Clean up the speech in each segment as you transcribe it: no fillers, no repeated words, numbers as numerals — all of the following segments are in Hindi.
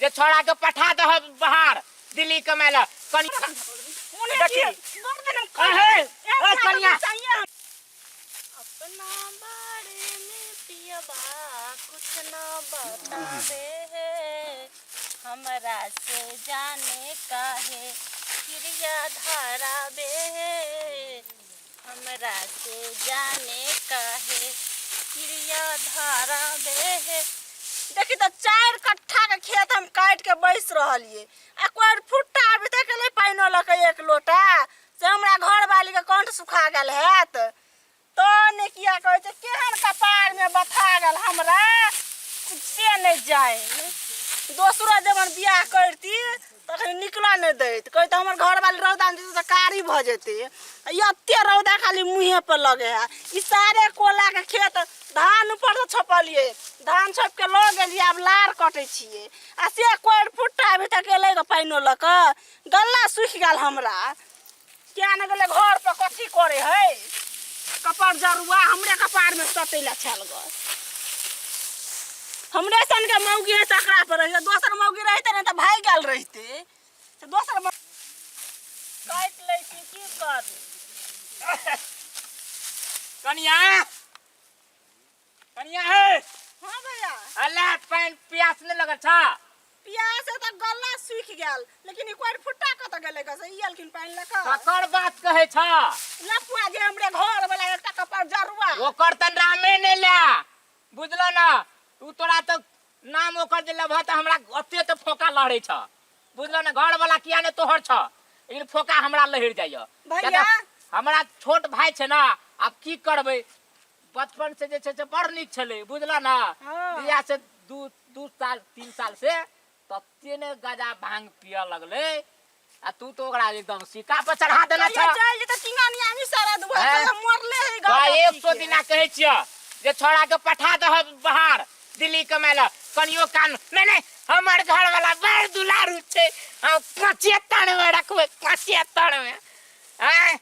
जे छोड़ा के पठा दह बाहर दिल्ली कमाला कनिया अपना बारे में पियबा कुछ न बतावे है हमरा से जाने का है क्रिया धारा बे हमरा से जाने का है क्रिया धारा बे देखी तो 4 कट्ठा के खेत हम काट के बैस रहलिए आ कोई फुट्टा अभी तक ले पाइनो लके 1 लोटा से हमरा घर वाली के कंठ सुखा गेल हैत तो ने किया कहे छै केहन कपार में बथा गेल हमरा से नहीं जाए दोसरो जब बियाह करती तखन निकला नहीं दैत कहे तो हमर घर वाली रौदा में तो कारी भ जेते एते रौदा खाली मुंहे पर लगे है ई सारे कोला के खेत धान ऊपर से छपलिए धान छप के ल गेलिए अब लार कटे छिए आ से कोई फुट्टा अभी तक ले के पाइनो लक गल्ला सूख गेल हमरा क्या न गेले घर पर कथी करे है कपार जरुआ हमरे कपार में सतेला छल गए हमरे सन के मौगी है सकरा पर रहे दोसर मौगी रहते न त भाई गेल रहते से दोसर काट ले की कर कनिया कनिया है हां भैया अल्लाह पानी प्यास नहीं लगल छ प्यास है त गल्ला सूख गेल लेकिन ई कोई फुट्टा कत गेले क से इलकिन पानी लका ककर बात कहे छ लपुआ जे हमरे घर वाला एकटा कपार जरुआ ओकर त नामे ने ला बुझलो ना तू तोरा तो नाम ओकर दिला भ त हमरा अते त फोका लहरे छ बुझलो ना घर वाला किया ने तोहर छ लेकिन फोका हमरा लहर जाय भैया हमरा छोट भाई छ ना अब की करबे बचपन से जे छ बड़ निक छले बुझलो ना बियाह से 2 साल 3 साल से तत्ते ने गजा भांग पिया लगले आ तू तो ओकरा एकदम सिक्का पर चढ़ा देना छ चल जे त टिंगानी आमी सारा दुआ मरले है का 100 दिना कहे छिय जे छोड़ा के पठा दह बाहर दिल्ली कमाला कनियो कान नहीं हमर घर वाला बड़ दुलारू छे हम 75 में रखबे 75 में हैं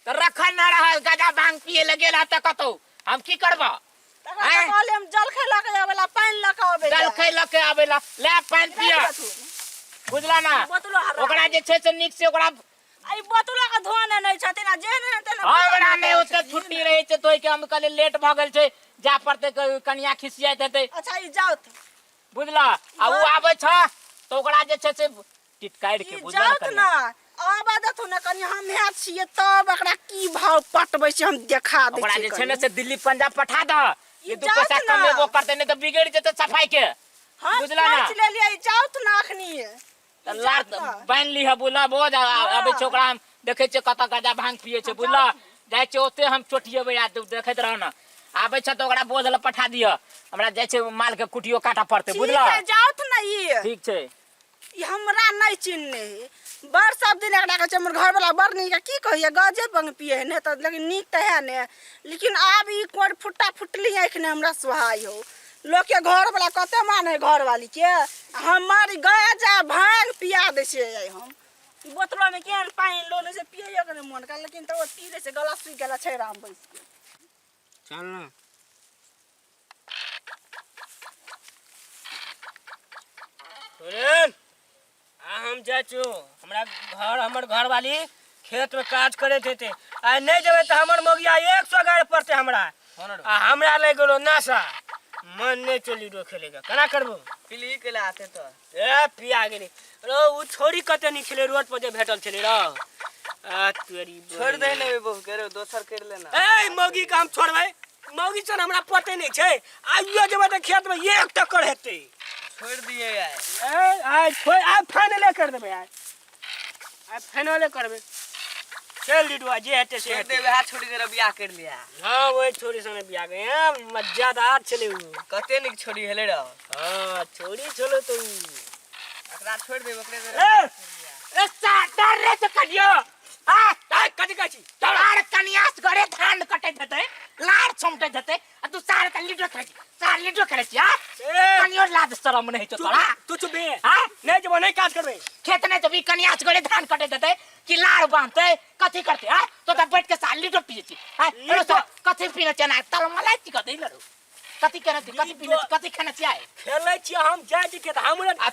तो रखन न रह गजा भांग पिए लगे ला त कतो हम की करबो तखन कहले हम जल खैला के आवेला पानी लका आवे जल खैला के आवेला ले पानी पिया बुझला ना ओकरा जे छे से निक से ओकरा आई बोतला का धोने नहीं छथिन आ जेने तेने हमरा में ओते छुट्टी रहे छे तोय के हम कहले लेट भ गेल छे जा पड़ते कनिया खिसियात हेते अच्छा ई जाओ बुझला आ उ आबै छ तो ओकरा जे छे से टिटकाइड़ के बुझला ना आबा दथु न कनी हम है छिए तब एकरा की भाव पटबै छी हम देखा दै छी ओकरा जे छे ने से दिल्ली पंजाब पठा द ये 2 पैसा कमेबो करते नहीं तो बिगड़ जेते सफाई के बुझला ना ले लिया जाओ त ना अखनी त लात बांध ली है बुला बोझ आबे छ ओकरा हम देखे छ कत गजा भांग पिए छ बुझला जाय छ ओते हम चोटिएबे आ देखैत रह न आबे छ त ओकरा बोझ ल पठा दियो हमरा जाय छ माल के कुटियो काटा पड़ते बुझला जाओ त ना ई ठीक छै ई हमरा नहीं चिन्ने बड़ सब दिन एकरा के हमर घर वाला बड़ नीक की कहिए गजे बंग पिए है ने त लेकिन नीक त है ने लेकिन अब ई कोर फुट्टा फुटली आँख ने हमरा सुहाई हो लोग के घर वाला कते माने घर वाली के हमारी गजा भांग पिया दे छे हम बोतलो में केन पानी लोने से पिए के मन का लेकिन तो तीरे से गला सूख गेला छै राम बैस के चल ना सुन हम जाचू हमर घर वाली खेत में काज करे थे आ नहीं जेबे तो हमर मोगिया 100 गाड़ पड़ते हमरा आ हमरा ले गेलो नासा मन नहीं चली रो खेलेगा कना करबो पिली के लाते तो ए पिया गेली रो उ छोरी कते नहीं खेले रोड पर जे भेटल छले रो आ तोरी छोड़ दे ने बहु करे दोसर कर लेना ए मोगी का हम छोड़बै मोगी सन हमरा पते नहीं छै आइयो जेबे त खेत में 1 टक्कर हेते छोड़ दिए यार ए आज छोड़ आ फाइनल कर देबे यार आ फाइनल करबे चल लिडवा जे हटे से छोड़ देबे हाथ छोड़ के बियाह कर लिया हां ओए छोरी संगे बियाह गए मजेदार चले उ कते निक छोड़ी हेले रो हां छोरी चलो तो एकरा छोड़ दे ओकरे ए साडर रे त कनियो आ कथी कहै छी तोहार कनियास घरे धान कटे देते लार छमटे देते आ तू सार का लीडर करे छी हां कनियो लाज शरम नहीं तो तोरा तू चुप बे हां नहीं जब नहीं काज करबे खेत में जब कनियास घरे धान कटे देते कि लार बांधते कथी करते हां तो त बैठ के साल लीडर पिए छी हां तो कथी पीने चना तल मलाई छी कथी लरो कथी करे कथी पीने कथी खाना चाहिए खेलै छी हम जाय छी के हमरा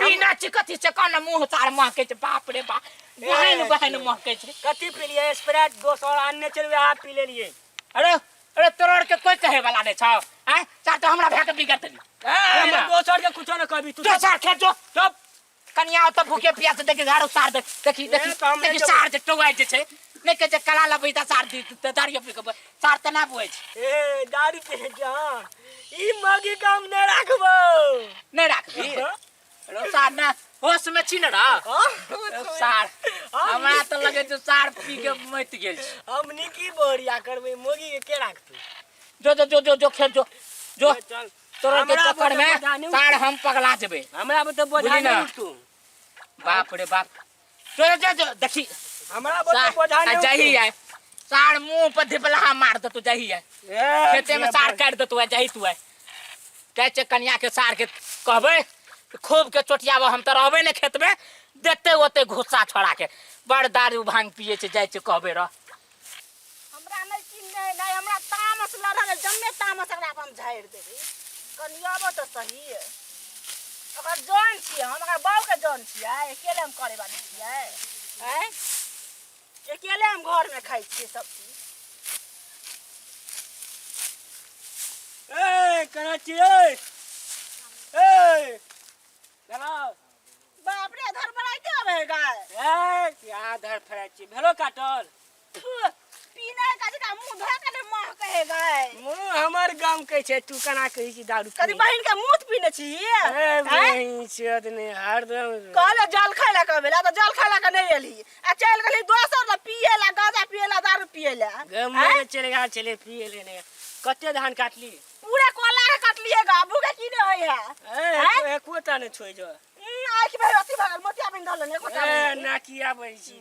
बिना चिकती से कौन मुंह तार महके छे बाप रे बाप बहन बहन महके छे कथी पी लिए स्प्राइट 200 अन्य चलवे आप पी ले लिए अरे अरे तोड़ के कोई कहे वाला नहीं छौ हैं चार तो हमरा भे के बिगड़ तली हम 200 के कुछ न कहबी तू तो सार खेत जो चुप कनिया तो भूखे प्यास देखे झाड़ू सार दे देखी देखी तो हमने देखी जो- सार जे टोवाई जे छे नहीं के जे कला लबई त सार दी त दारियो पे के सार त ना बुझे छे ए दारू पे जान ई मगी काम न राखबो नहीं राखबी रो सार ना होश में छी न र सार हमरा तो लगे जो सार पी के मत गेल छी हमनी की बोरिया करबे मोगी के राखतू जो जो जो जो जो खेल जो जो चल तोरा के हमरा चक्कर बोझा नहीं में सार हम पगला जेबे हमरा पे तो बोझा बुझली ना? नहीं उठतू बाप रे बाप जो जो जो देखी हमरा पे तो बोझा सार नहीं जही है सार मुंह पर धिपला मार दे तू जही है खेते में सार काट दे तू है जही तू है कह चे कन्या के सार के कहबे खूब के चोटियाव हम तो रहबे ने खेत में देते ओते घुस्सा छोड़ा के बड़ दारू भांग पिए छे जाय छे कहबे र हमरा नहीं चिन्ह नहीं हमरा तामस लड़ल जम्मे तामस एकरा अपन झाड़ देबे कनियाबो तो सही है ओकर जान छियै हम ओकर बाऊ के जान छियै अकेले हम करे वाली छियै हैं अकेले हम घर में खाई छियै सब चीज ए कराची ए ए चलो बाप रे धर बनाइते आवे गाय ए क्या धर फराची भेलो काटल पीने का का मुंह धो के मां कहे गाय मुंह हमर गाम के छे तू कना कहि छी दारू कदी बहिन के मुंह पीने छियै ए बहिन छद ने हरदम कहले जल खाइला के बेला तो जल खाइला के नहीं एली आ चल गेली दोसर ला पिएला गाजा पिएला दारू पिएला गम में चलेगा चले पिए लेने कते धान काटली पूरे कोला के काटलिएगा भूखे की नहीं होय है ए एको ता ने छोइ जो आई की भाई अति भागल मोतिया बिन दल ने कोटा ए नाकिया बइ छी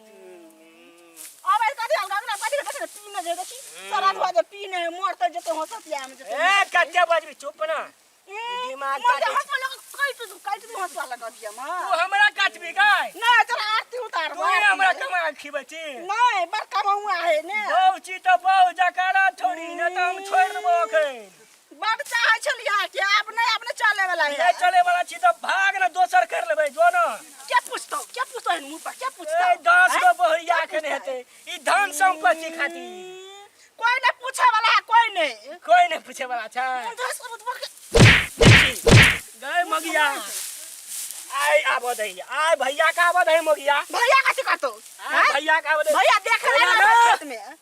अब आई कदी हम गाना कदी के पीने जे देखी सारा धवा जे पीने मोरते जते हंसतिया में जते ए कते बजबी चुप ना दिमाग मोर काटे हंस लगा काट दू हंस लगा दिया मां तू हमरा काटबी गाय ना चल आरती उतार तू हमरा कमा खिबची नहीं बड़का बहुआ है ने बहु छी तो बहु जकारा थोड़ी न तो हम छोड़ देबो अखन बड़ चाहे छलिया कि आपने अपने चले वाला है ये चले वाला छी तो भाग ना दोसर कर लेबै जो ना क्या पूछतो है मुंह पर क्या पूछतो ए 10 गो बहरिया के हेते ई धन संपत्ति खाती कोई नहीं पूछे वाला है कोई नहीं कोई नहीं पूछे वाला छै गए मगिया आई आबो दही आई भैया का आबो दही मगिया भैया का सिखातो भैया का आबो दही भैया देख ले भैया ना ना। खेत में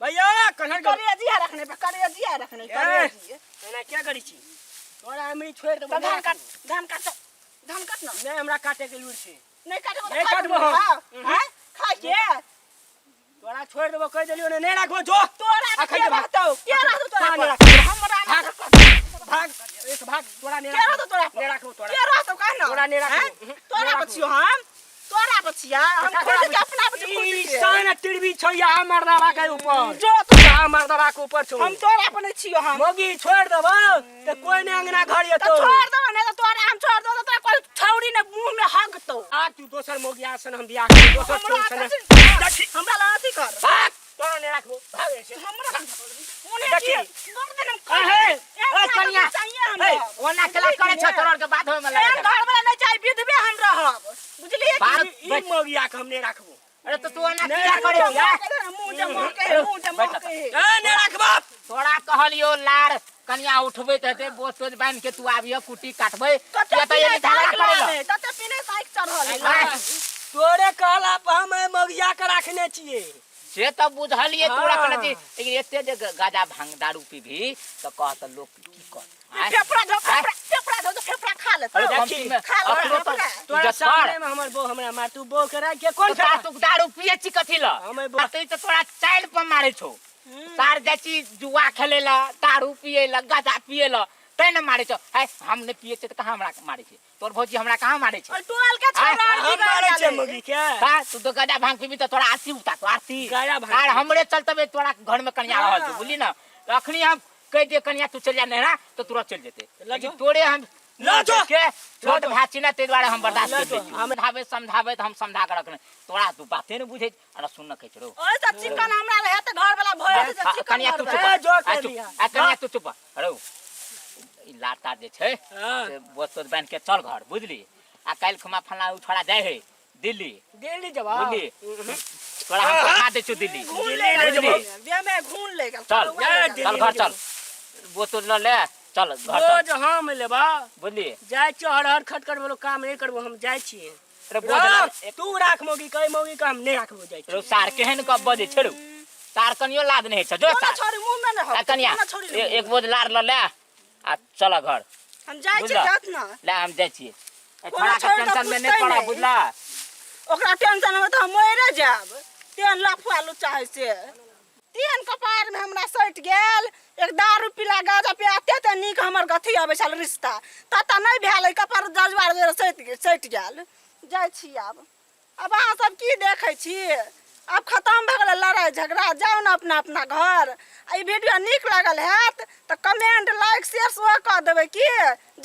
भैया कन्हर कर करेजिया रखने पे करेजिया रखने करेजी एना क्या करी छी तोरा हमरी छोड़ देबो धान काट ना नहीं हमरा काटे के लूर छी नहीं काटबो नहीं काटबो हम। हैं खा के तोरा छोड़ देबो कह देलियो नहीं राखबो जो तोरा अखन के जे बताओ क्या रहतो तोरा नहीं पर? हमरा ना भाग एक भाग तोरा नहीं क्या रहतो तोरा पर? नहीं राखबो तोरा क्या रहतो कहना तोरा नहीं राखबो। हैं? तोरा बचियो हम तोरा बचिया हम खुद के अपना बचियो खुद ई के साना तिरबी छौ या हमर दवा के ऊपर जो तो हमर दवा के ऊपर छौ हम तोरा अपने छियो हम मोगी छोड़ देबो तो कोई नहीं अंगना घर तो येतो छोड़ दो नहीं तो तोरा हम छोड़ दो तो तोरा कोई छौड़ी ने मुंह में हगतो आ तू दोसर मोगी आसन हम बियाह कर दोसर छोड़ सन देखी हमरा लाती कर भाग तोरा नहीं राखबो भाग ऐसे हमरा ओने देखी। की गर्दन अहे ओ कन्या चाहिए ए हम ओना केला करे छ तोर के बात होय में घर लगे वाला नहीं चाहिए विधवे हम रहब बुझलिए बात ई मोगिया के हम नहीं राखबो अरे तो तू ओना नहीं, किया करे मुंह या जमा के मुंह जमा के ए नहीं राखबो तोरा कहलियो लार कन्या उठबे त बोझ तोज बांध के तू आबियो कुटी काटबे या त ये झगड़ा करे तते पीने साइक चढ़ल तोरे कहला पर हम मोगिया के रखने छिए से त बुझलिए तोरा हाँ। कहती लेकिन एते जे गाजा भांग दारू पीभी त कहत लोग की कर फेफड़ा दो फेफड़ा खा ले अरे देखी, कमती में खा लो, अपनो तो फेफड़ा। तोरा इज्जत सामने कर में हमर बो हमरा मार तू बो के रख के कौन तू खा तू दारू पिए छी कथी ल हमें बो तू त तोरा चाइल पर मारे छौ तार जाची जुआ खेले ला दारू पिए ला गाजा पिए ला तै न मारे छौ है हम ने पिए छ त कहां हमरा मारे छै तोर भौजी हमरा कहां मारे छै और टोल के छोरा हम मारे छे मोगी के का तू तो गाजा भांग पीबी त तोरा आरती उता तो आरती गाजा भांग यार हमरे चलतबे तोरा घर में कन्या रहल छै बुझली न अखनी हम कह दे कन्या तू चल जा नहरा तो तुरंत चल जेते लेकिन तोरे हम लाजो। के छोट भाची ना ते द्वारा हम बर्दाश्त कर लाजो। लेती हम समझावे त हम समझा के रखने तोरा तू बाते न बुझे अरे सुन न कह छरो ओए त चिकन हमरा रहे त घर वाला भोर से चिकन कन्या तू चुप ए, जो कर दिया। कन्या तू चुप अरे ई लातार जे छै हां से बोतल बांध के चल घर बुझली आ काल खुमा फला उछड़ा जाए है दिल्ली दिल्ली जवाब बुझली थोड़ा हम पठा दे छु दिल्ली घून ले बुझली बे में घून ले चल दिल्ली चल घर चल वो तो ल ले चल घर चल रोज हम लेबा बुझली जाय छ हर खटखट बोलो काम नहीं करबो हम जाय छी अरे बोझ तू राख मोगी कई मोगी का हम नहीं राखबो जाय छी सार केहन कब बजे छेड़ू तार कनियो लाद नहीं छ जो सार छोरी मुंह में न हो कनिया एक बोझ लार ल ले आ चल घर हम जाय छी बुझला? जात ना ले हम जाय छी कोनो थोड़ा छोड़ टेंशन के में नहीं पुछतै पड़ा नहीं। बुझला ओकरा टेंशन में तो हम मरे जाब तेन लफुआ लुचाइ से तेन कपार में हमरा सट गेल एक दारू पिला गाजा पे आते त नीक हमर गथी आबै छल रिश्ता तता नहीं भेलै कपार जजवार जे सट गेल जाय छी अब अहाँ सब की देखै छी अब खत्म भ गेलै लड़ाई झगड़ा जाओ ना अपना अपना घर आ ई वीडियो नीक लागल हैत त कमेंट लाइक शेयर सेहो क देबै की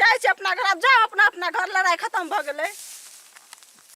जाय छी अपना घर अब जाओ अपना अपना घर लड़ाई खत्म भ गेलै।